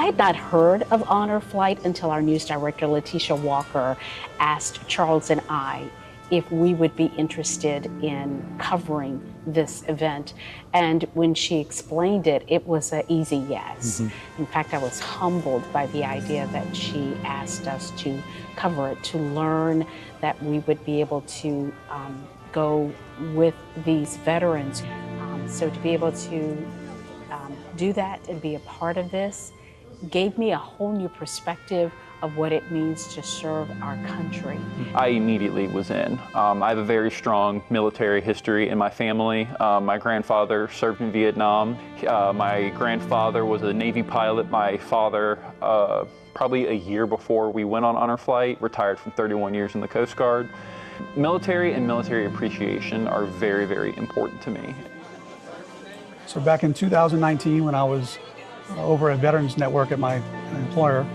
had not heard of Honor Flight until our news director, Letitia Walker, asked Charles and I if we would be interested in covering this event. And when she explained it, it was an easy yes. In fact, I was humbled by the idea that she asked us to cover it, to learn that we would be able to go with these veterans. So to be able to do that and be a part of this gave me a whole new perspective of what it means to serve our country. I immediately was in. I have a very strong military history in my family. My grandfather served in Vietnam. My grandfather was a Navy pilot. My father, probably a year before we went on Honor Flight, retired from 31 years in the Coast Guard. Military and military appreciation are very, very important to me. So back in 2019, when I was over at Veterans Network at my employer,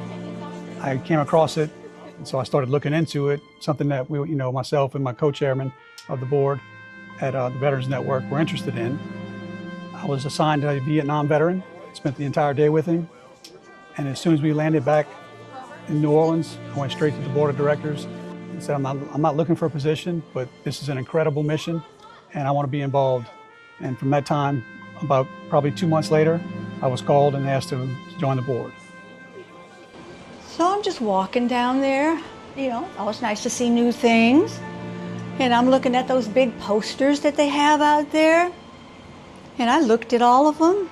I came across it, and so I started looking into it, something that we, myself and my co-chairman of the board at the Veterans Network were interested in. I was assigned a Vietnam veteran, spent the entire day with him, and as soon as we landed back in New Orleans, I went straight to the board of directors and said, I'm not looking for a position, but this is an incredible mission, and I want to be involved. And from that time, about probably 2 months later, I was called and asked to join the board. So I'm just walking down there, always nice to see new things. And I'm looking at those big posters that they have out there. And I looked at all of them.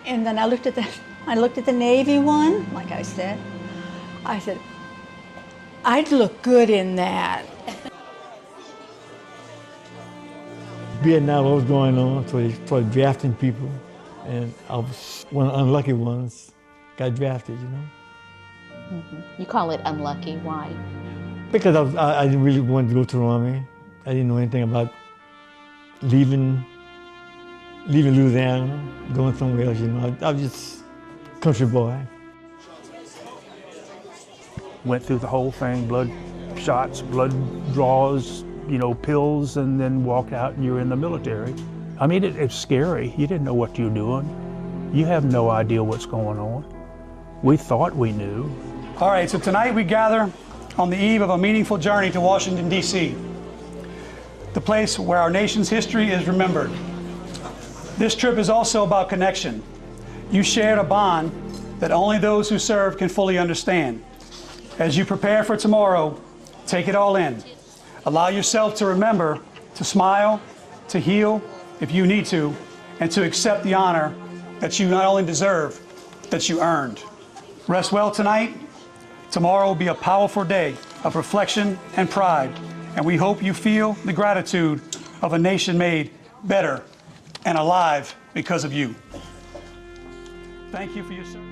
And then I looked at the Navy one, like I said. I said, I'd look good in that. Vietnam, what was going on, so they drafting people. And I was one of the unlucky ones, got drafted, You call it unlucky, why? Because I didn't really want to go to the Army. I didn't know anything about leaving Louisiana, going somewhere else, I was just a country boy. Went through the whole thing, blood shots, blood draws, pills, and then walked out and you're in the military. I mean, it's scary. You didn't know what you're doing. You have no idea what's going on. We thought we knew. All right, so tonight we gather on the eve of a meaningful journey to Washington, D.C., the place where our nation's history is remembered. This trip is also about connection. You shared a bond that only those who serve can fully understand. As you prepare for tomorrow, take it all in. Allow yourself to remember, to smile, to heal if you need to, and to accept the honor that you not only deserve, that you earned. Rest well tonight. Tomorrow will be a powerful day of reflection and pride, and we hope you feel the gratitude of a nation made better and alive because of you. Thank you for your service.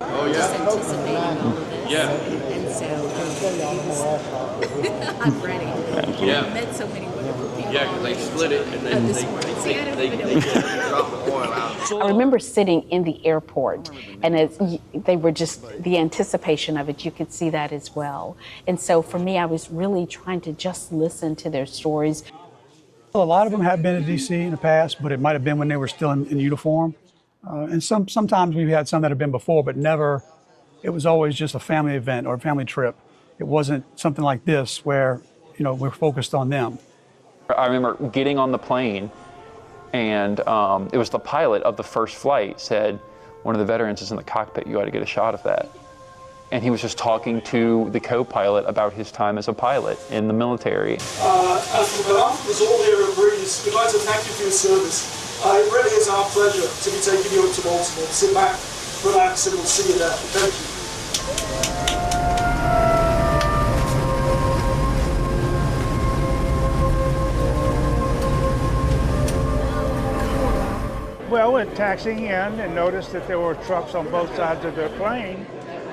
Oh, yeah? Just anticipating all of this. Yeah. And so I'm ready. Yeah. I met so many wonderful people. Yeah, because they split it and then they drop the oil out. I remember sitting in the airport, and they were just, the anticipation of it, you could see that as well. And so for me, I was really trying to just listen to their stories. Well, a lot of them have been to D.C. in the past, but it might have been when they were still in uniform. And sometimes we've had some that have been before, but never, it was always just a family event or a family trip. It wasn't something like this where, we're focused on them. I remember getting on the plane, and it was the pilot of the first flight said, one of the veterans is in the cockpit, you ought to get a shot of that. And he was just talking to the co-pilot about his time as a pilot in the military. And from behalf of us all here at Breeze, we'd like to thank you for your service. It really is our pleasure to be taking you up to Baltimore. Sit back, relax, and we'll see you there. Thank you. Well, we're taxiing in and noticed that there were trucks on both sides of the plane,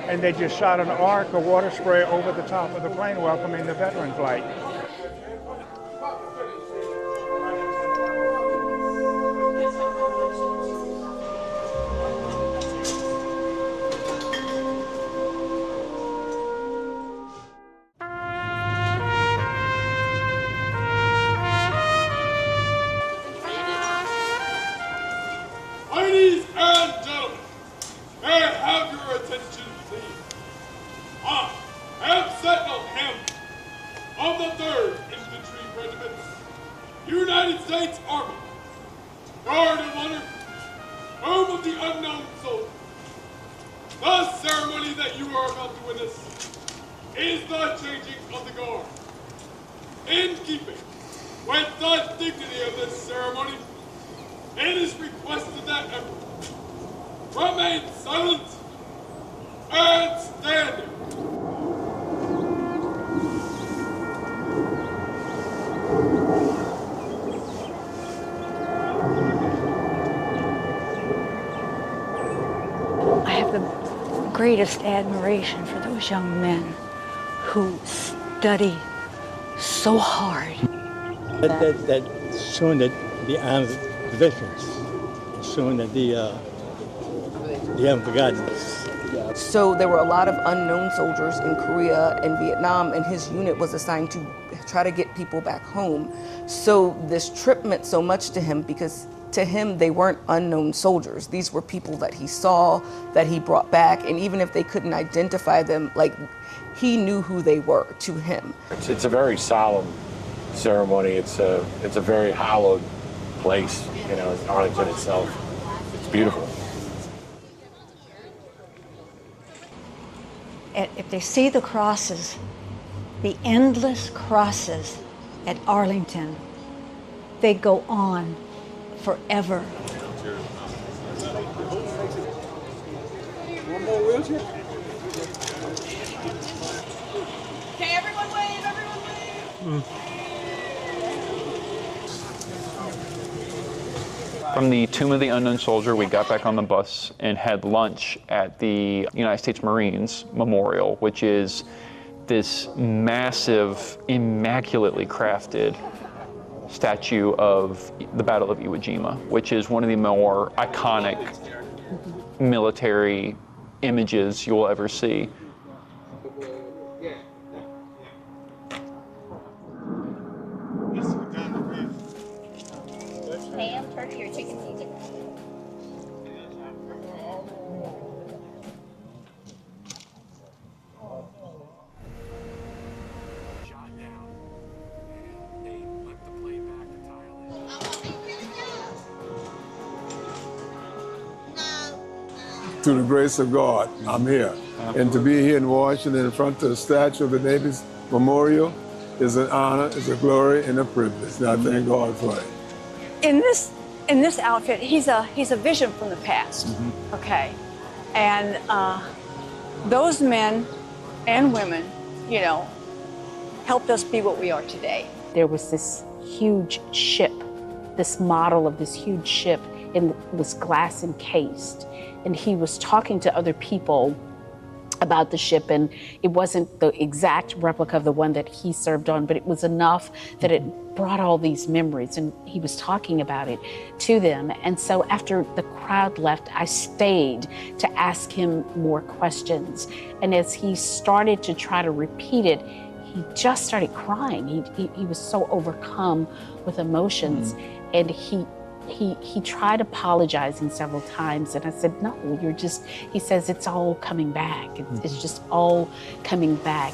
and they just shot an arc of water spray over the top of the plane welcoming the veteran flight. Christian theme. I am Sentinel M of the 3rd Infantry Regiment, United States Army, Guard of Honor, Home of the Unknown Soldier. The ceremony that you are about to witness is the changing of the guard. In keeping with the dignity of this ceremony, it is requested that everyone remain silent and standing. I have the greatest admiration for those young men who study so hard. That's showing that the honor the veterans, showing that they haven't forgotten us. So there were a lot of unknown soldiers in Korea and Vietnam, and his unit was assigned to try to get people back home. So this trip meant so much to him because to him they weren't unknown soldiers. These were people that he saw, that he brought back, and even if they couldn't identify them, like he knew who they were to him. It's a very solemn ceremony. It's a very hallowed place, you know, Arlington itself. It's beautiful. If they see the crosses, the endless crosses at Arlington, they go on forever. One more wheelchair? Okay, everyone wave, everyone wave. From the Tomb of the Unknown Soldier, we got back on the bus and had lunch at the United States Marines Memorial, which is this massive, immaculately crafted statue of the Battle of Iwo Jima, which is one of the more iconic military images you will ever see. Ham, turkey, or chicken season? Through the grace of God, I'm here. And to be here in Washington in front of the statue of the Navy's Memorial is an honor, is a glory, and a privilege. And I thank God for it. In this outfit, he's a vision from the past. Okay, and those men and women, you know, helped us be what we are today. There was this huge ship, this model of this huge ship, and it was glass encased. And he was talking to other people about the ship, and it wasn't the exact replica of the one that he served on, but it was enough that it brought all these memories, and he was talking about it to them. And so after the crowd left, I stayed to ask him more questions. And as he started to try to repeat it, he just started crying. He was so overcome with emotions, and he tried apologizing several times, and I said, no, he says, it's all coming back. It's just all coming back.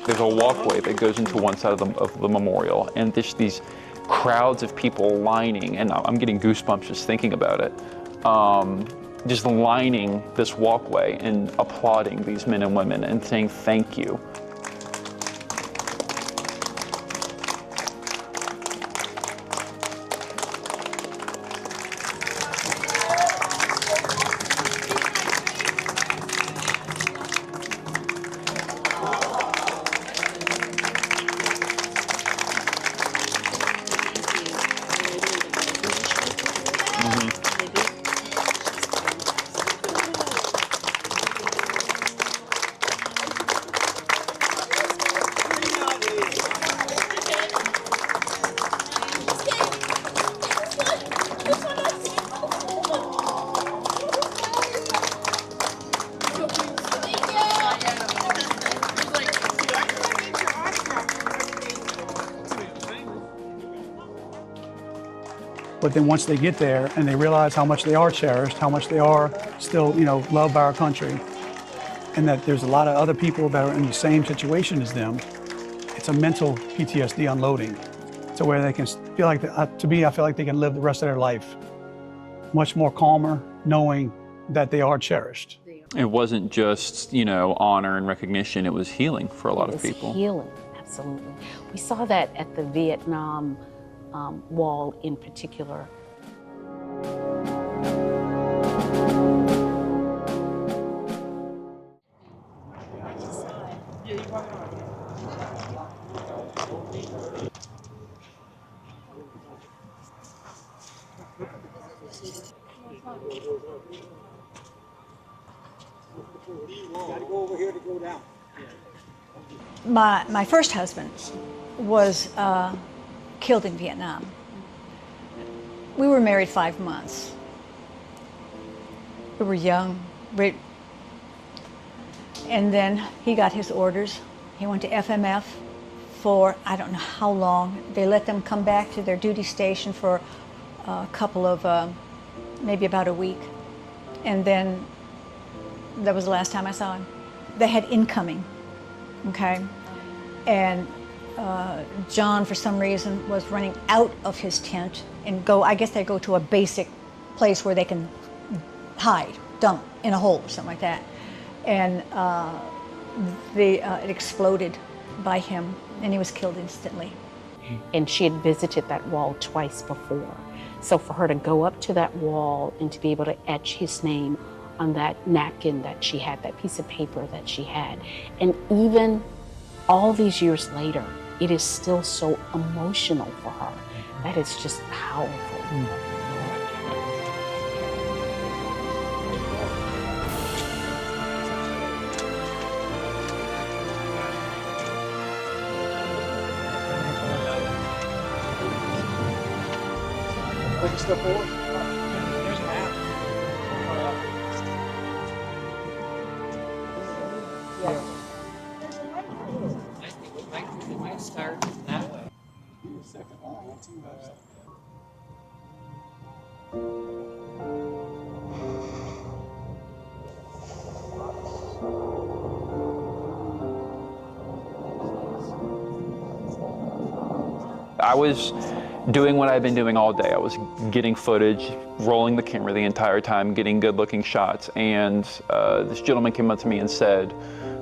There's a walkway that goes into one side of the memorial, and there's these crowds of people lining, and I'm getting goosebumps just thinking about it, just lining this walkway and applauding these men and women and saying thank you. But then once they get there and they realize how much they are cherished, how much they are still, loved by our country, and that there's a lot of other people that are in the same situation as them, it's a mental PTSD unloading to where they can feel like, I feel like they can live the rest of their life much more calmer, knowing that they are cherished. It wasn't just, honor and recognition, it was healing for a lot of people. Healing, absolutely. We saw that at the Vietnam Wall in particular. My first husband was killed in Vietnam. We were married 5 months. We were young, and then he got his orders. He went to FMF for I don't know how long. They let them come back to their duty station for a couple of, maybe about a week. And then that was the last time I saw him. They had incoming, okay? And John, for some reason, was running out of his tent and I guess they go to a basic place where they can hide, dump in a hole or something like that. And it exploded by him and he was killed instantly. And she had visited that wall twice before. So for her to go up to that wall and to be able to etch his name on that napkin that she had, that piece of paper that she had, and even all these years later, it is still so emotional for her. That is just powerful. Take a step forward. There's an app. Yeah. It might start that way. I was doing what I've been doing all day. I was getting footage, rolling the camera the entire time, getting good-looking shots, and this gentleman came up to me and said,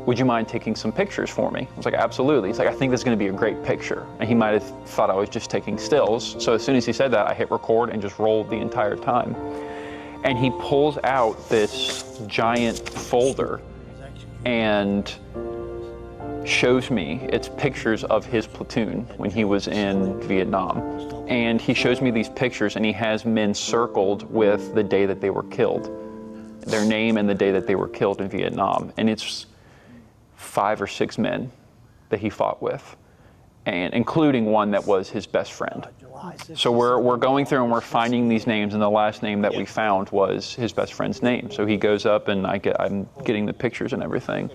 "Would you mind taking some pictures for me?" I was like, "Absolutely." He's like, "I think this is going to be a great picture." And he might have thought I was just taking stills. So as soon as he said that, I hit record and just rolled the entire time. And he pulls out this giant folder and shows me it's pictures of his platoon when he was in Vietnam. And he shows me these pictures and he has men circled with the day that they were killed, their name and the day that they were killed in Vietnam. And it's 5 or 6 men that he fought with, and including one that was his best friend. So we're going through and we're finding these names, and the last name that we found was his best friend's name. So he goes up and I'm getting the pictures and everything.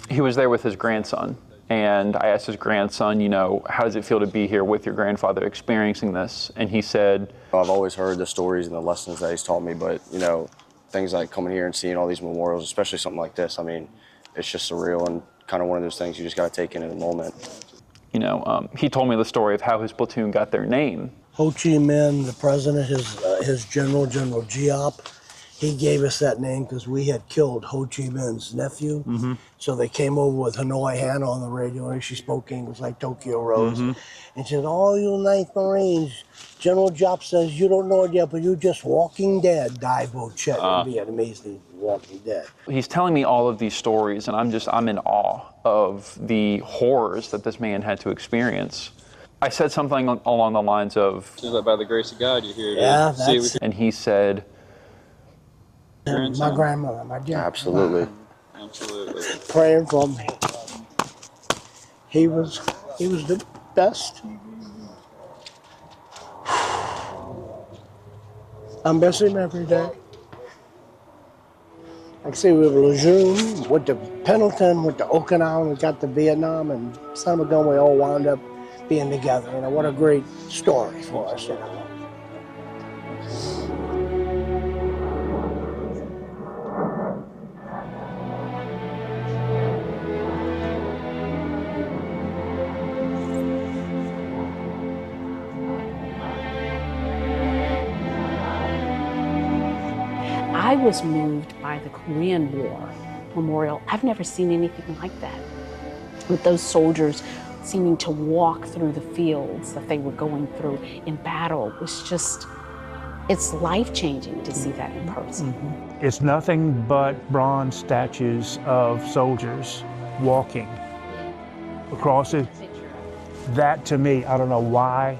He was there with his grandson, and I asked his grandson, how does it feel to be here with your grandfather experiencing this? And he said, I've always heard the stories and the lessons that he's taught me, but things like coming here and seeing all these memorials, especially something like this, I mean, it's just surreal and kind of one of those things you just got to take in the moment. He told me the story of how his platoon got their name. Ho Chi Minh, the president, his General Giap, he gave us that name because we had killed Ho Chi Minh's nephew. Mm-hmm. So they came over with Hanoi Hannah on the radio, and she spoke English like Tokyo Rose. Mm-hmm. And she said, "All you 9th Marines, General Giap says you don't know it yet, but you're just walking dead." Dai Vo Chet in Vietnamese means walking dead. He's telling me all of these stories, and I'm in awe of the horrors that this man had to experience. I said something along the lines of, "Just like by the grace of God, you're here to see it." And he said, "My grandmother, my dad." Absolutely. Absolutely. Praying for me. He was the best. I miss him every day. Like I say, we were Lejeune, went to Pendleton, went to Okinawa, we got to Vietnam, and son of a gun, we all wound up being together. What a great story for us, I was moved by the Korean War Memorial. I've never seen anything like that, with those soldiers seeming to walk through the fields that they were going through in battle. It was just, it's life-changing to see that in person. It's nothing but bronze statues of soldiers walking across it. That to me, I don't know why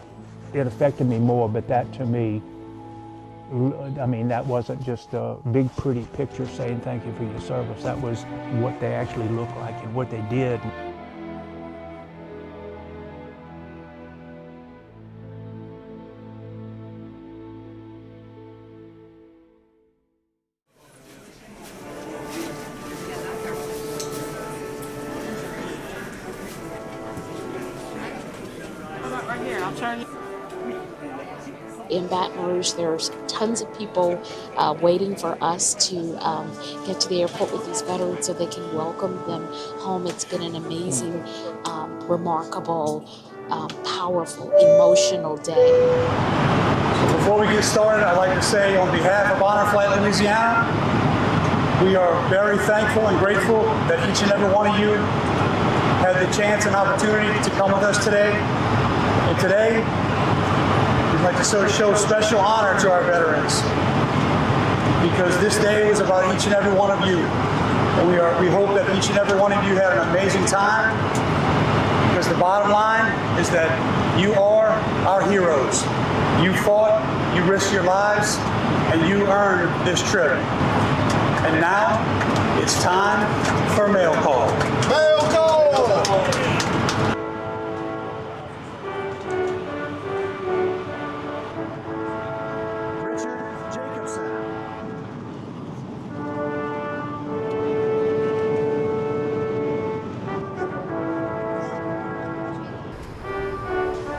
it affected me more, but that to me, I mean, that wasn't just a big pretty picture saying thank you for your service. That was what they actually looked like and what they did. In Baton Rouge, there's tons of people waiting for us to get to the airport with these veterans so they can welcome them home. It's been an amazing, remarkable, powerful, emotional day. Before we get started, I'd like to say on behalf of Honor Flight Louisiana, we are very thankful and grateful that each and every one of you had the chance and opportunity to come with us today. And today, we'd like to show special honor to our veterans, because this day was about each and every one of you. And we hope that each and every one of you had an amazing time, because the bottom line is that you are our heroes. You fought, you risked your lives, and you earned this trip. And now, it's time for mail call. Mail call!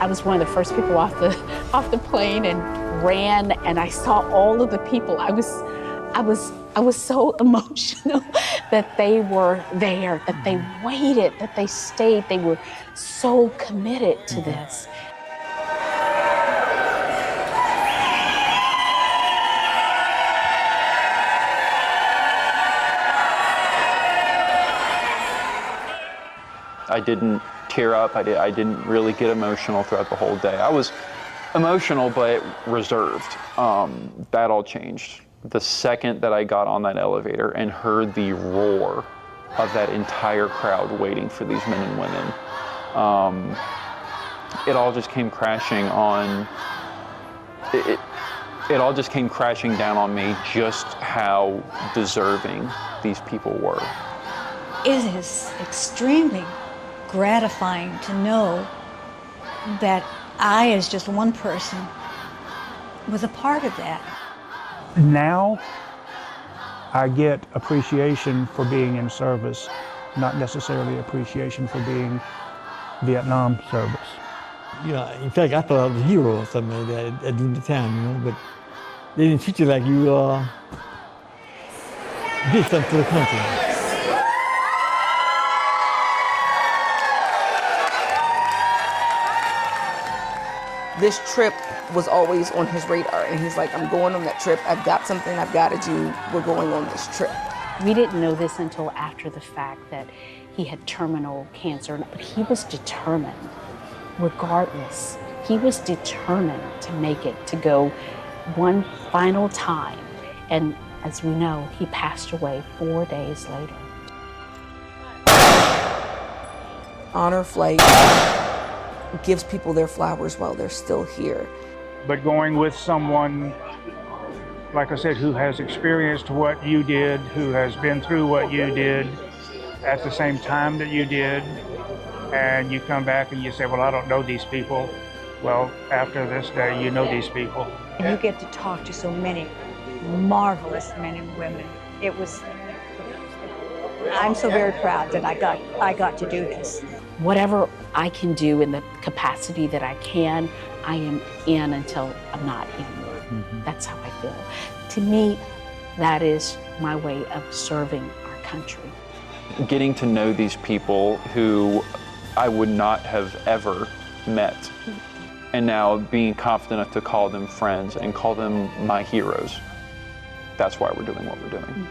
I was one of the first people off the plane and ran, and I saw all of the people. I was so emotional that they were there, that they waited, that they stayed. They were so committed to this. I didn't tear up. I didn't really get emotional throughout the whole day. I was emotional, but reserved. That all changed the second that I got on that elevator and heard the roar of that entire crowd waiting for these men and women. It all just came crashing on. It all just came crashing down on me just how deserving these people were. It is extremely gratifying to know that I, as just one person, was a part of that. Now, I get appreciation for being in service, not necessarily appreciation for being Vietnam service. You know, in fact, I thought I was a hero or something like that at the time, you know, but they didn't treat you like you did something for the country. This trip was always on his radar, and he's like, I'm going on that trip. I've got something I've got to do. We're going on this trip. We didn't know this until after the fact that he had terminal cancer, but he was determined, regardless. He was determined to make it, to go one final time. And as we know, he passed away 4 days later. Honor Flight gives people their flowers while they're still here. But going with someone, like I said, who has experienced what you did, who has been through what you did at the same time that you did, and you come back and you say, well, I don't know these people. Well, after this day, you know these people. And you get to talk to so many marvelous men and women. It was, I'm so very proud that I got to do this. Whatever I can do in the capacity that I can, I am in until I'm not anymore. Mm-hmm. That's how I feel. To me, that is my way of serving our country. Getting to know these people who I would not have ever met, and now being confident enough to call them friends and call them my heroes. that's why we're doing what we're doing.